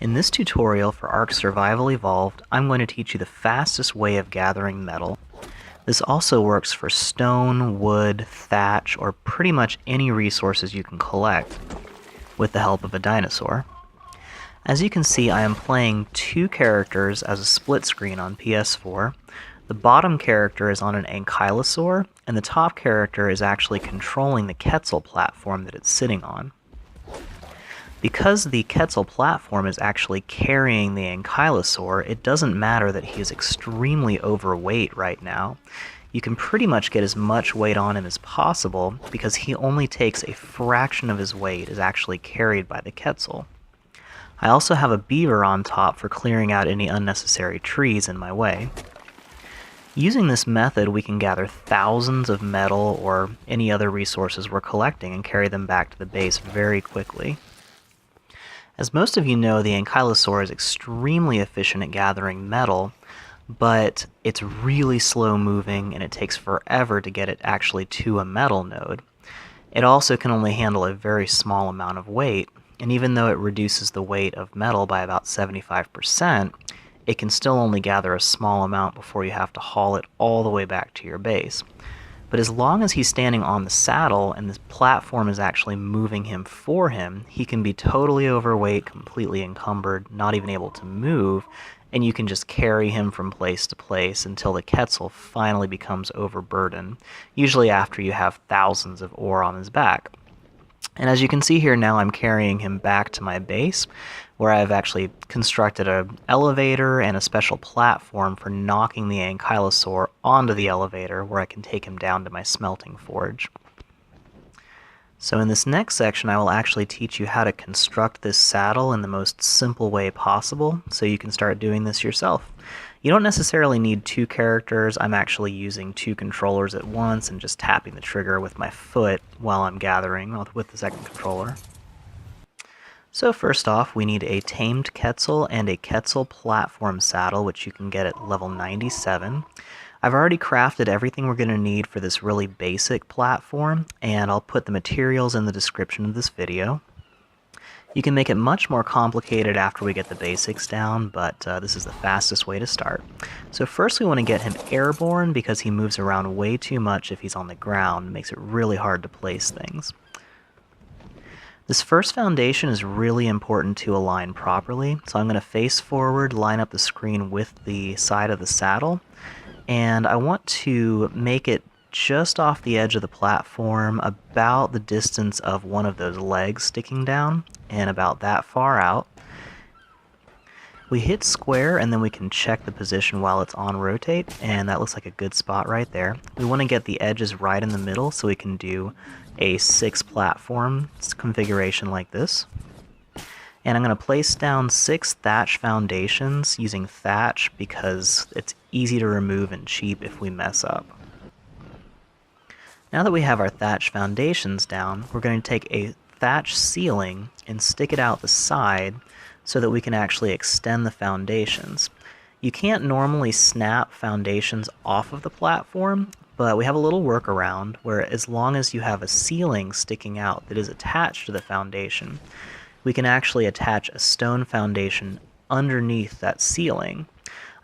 In this tutorial for Ark Survival Evolved, I'm going to teach you the fastest way of gathering metal. This also works for stone, wood, thatch, or pretty much any resources you can collect with the help of a dinosaur. As you can see, I am playing two characters as a split screen on PS4. The bottom character is on an ankylosaur, and the top character is actually controlling the Quetzal platform that it's sitting on. Because the Quetzal platform is actually carrying the ankylosaur, it doesn't matter that he is extremely overweight right now. You can pretty much get as much weight on him as possible because he only takes a fraction of his weight is actually carried by the Quetzal. I also have a beaver on top for clearing out any unnecessary trees in my way. Using this method, we can gather thousands of metal or any other resources we're collecting and carry them back to the base very quickly. As most of you know, the ankylosaur is extremely efficient at gathering metal, but it's really slow moving and it takes forever to get it actually to a metal node. It also can only handle a very small amount of weight, and even though it reduces the weight of metal by about 75%, it can still only gather a small amount before you have to haul it all the way back to your base. But as long as he's standing on the saddle and the platform is actually moving him for him, he can be totally overweight, completely encumbered, not even able to move, and you can just carry him from place to place until the Quetzal finally becomes overburdened, usually after you have thousands of ore on his back. And as you can see here now, I'm carrying him back to my base, where I've actually constructed an elevator and a special platform for knocking the ankylosaur onto the elevator, where I can take him down to my smelting forge. So in this next section, I will actually teach you how to construct this saddle in the most simple way possible, so you can start doing this yourself. You don't necessarily need two characters. I'm actually using two controllers at once and just tapping the trigger with my foot while I'm gathering with the second controller. So first off, we need a tamed Quetzal and a Quetzal Platform Saddle, which you can get at level 97. I've already crafted everything we're going to need for this really basic platform, and I'll put the materials in the description of this video. You can make it much more complicated after we get the basics down, but this is the fastest way to start. So first we want to get him airborne because he moves around way too much if he's on the ground. It makes it really hard to place things. This first foundation is really important to align properly, so I'm going to face forward, line up the screen with the side of the saddle, and I want to make it just off the edge of the platform, about the distance of one of those legs sticking down, and about that far out. We hit square and then we can check the position while it's on rotate, and that looks like a good spot right there. We want to get the edges right in the middle so we can do a 6 platform configuration like this. And I'm going to place down 6 thatch foundations using thatch because it's easy to remove and cheap if we mess up. Now that we have our thatch foundations down, we're going to take a thatch ceiling and stick it out the side so that we can actually extend the foundations. You can't normally snap foundations off of the platform, but we have a little workaround where as long as you have a ceiling sticking out that is attached to the foundation, we can actually attach a stone foundation underneath that ceiling.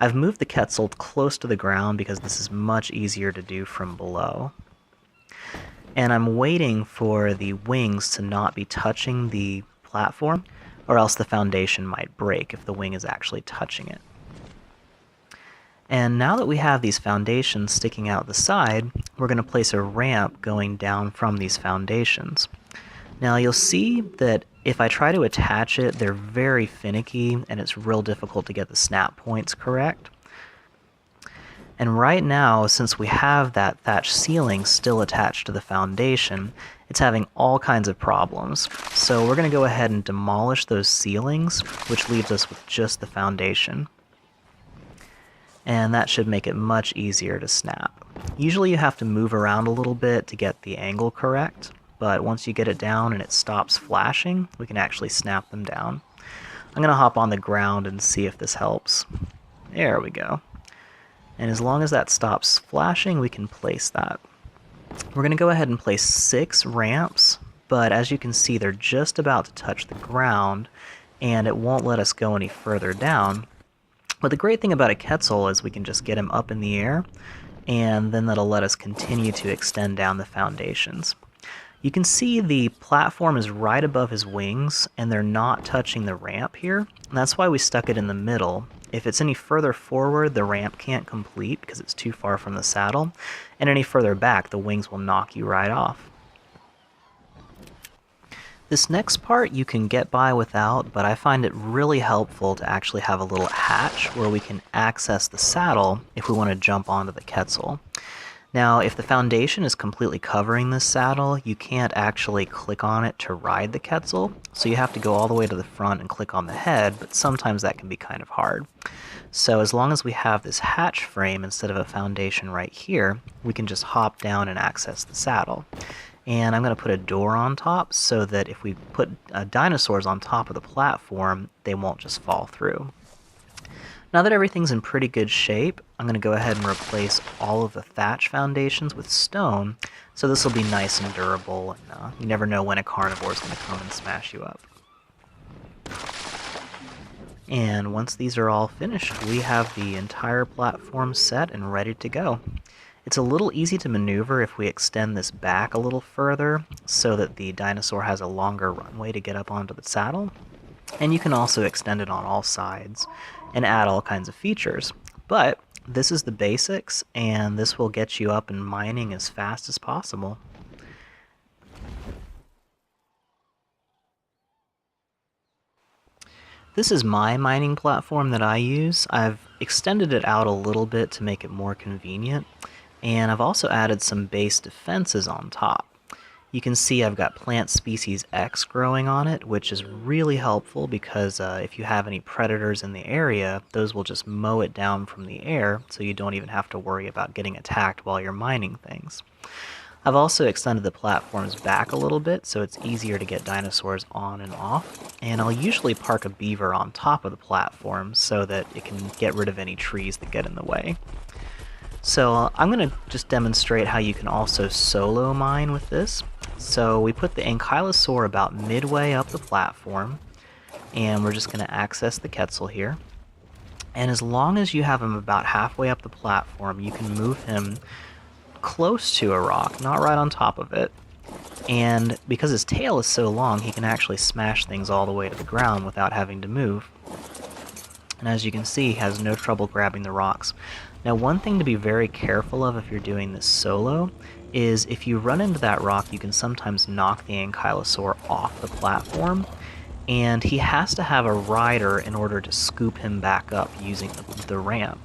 I've moved the Quetzal close to the ground because this is much easier to do from below. And I'm waiting for the wings to not be touching the platform, or else the foundation might break if the wing is actually touching it. And now that we have these foundations sticking out the side, we're going to place a ramp going down from these foundations. Now you'll see that if I try to attach it, they're very finicky and it's real difficult to get the snap points correct. And right now, since we have that thatch ceiling still attached to the foundation, it's having all kinds of problems. So we're going to go ahead and demolish those ceilings, which leaves us with just the foundation. And that should make it much easier to snap. Usually you have to move around a little bit to get the angle correct, but once you get it down and it stops flashing, we can actually snap them down. I'm going to hop on the ground and see if this helps. There we go. And as long as that stops flashing, we can place that. We're going to go ahead and place 6 ramps, but as you can see, they're just about to touch the ground, and it won't let us go any further down. But the great thing about a Quetzal is we can just get him up in the air, and then that'll let us continue to extend down the foundations. You can see the platform is right above his wings, and they're not touching the ramp here. And that's why we stuck it in the middle. If it's any further forward, the ramp can't complete because it's too far from the saddle, and any further back, the wings will knock you right off. This next part you can get by without, but I find it really helpful to actually have a little hatch where we can access the saddle if we want to jump onto the Quetzal. Now, if the foundation is completely covering this saddle, you can't actually click on it to ride the Quetzal, so you have to go all the way to the front and click on the head, but sometimes that can be kind of hard. So as long as we have this hatch frame instead of a foundation right here, we can just hop down and access the saddle. And I'm going to put a door on top so that if we put dinosaurs on top of the platform, they won't just fall through. Now that everything's in pretty good shape, I'm going to go ahead and replace all of the thatch foundations with stone, so this will be nice and durable, and you never know when a carnivore is going to come and smash you up. And once these are all finished, we have the entire platform set and ready to go. It's a little easy to maneuver if we extend this back a little further so that the dinosaur has a longer runway to get up onto the saddle. And you can also extend it on all sides and add all kinds of features. But this is the basics, and this will get you up and mining as fast as possible. This is my mining platform that I use. I've extended it out a little bit to make it more convenient, and I've also added some base defenses on top. You can see I've got plant species X growing on it, which is really helpful because if you have any predators in the area, those will just mow it down from the air, so you don't even have to worry about getting attacked while you're mining things. I've also extended the platforms back a little bit so it's easier to get dinosaurs on and off, and I'll usually park a beaver on top of the platform so that it can get rid of any trees that get in the way. So I'm going to just demonstrate how you can also solo mine with this. So we put the ankylosaur about midway up the platform, and we're just going to access the Quetzal here. And as long as you have him about halfway up the platform, you can move him close to a rock, not right on top of it. And because his tail is so long, he can actually smash things all the way to the ground without having to move. And as you can see, he has no trouble grabbing the rocks. Now, one thing to be very careful of if you're doing this solo is if you run into that rock, you can sometimes knock the ankylosaur off the platform, and he has to have a rider in order to scoop him back up using the ramp.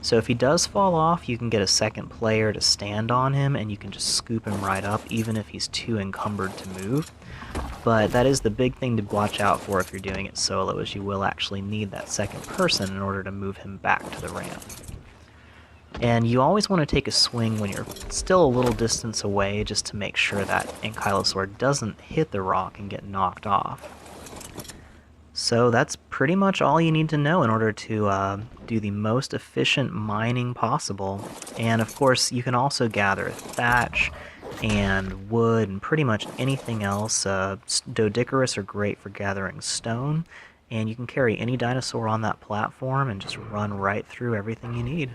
So if he does fall off, you can get a second player to stand on him, and you can just scoop him right up, even if he's too encumbered to move. But that is the big thing to watch out for if you're doing it solo, is you will actually need that second person in order to move him back to the ramp. And you always want to take a swing when you're still a little distance away, just to make sure that ankylosaur doesn't hit the rock and get knocked off. So that's pretty much all you need to know in order to do the most efficient mining possible. And of course, you can also gather thatch and wood and pretty much anything else. Doedicurus are great for gathering stone, and you can carry any dinosaur on that platform and just run right through everything you need.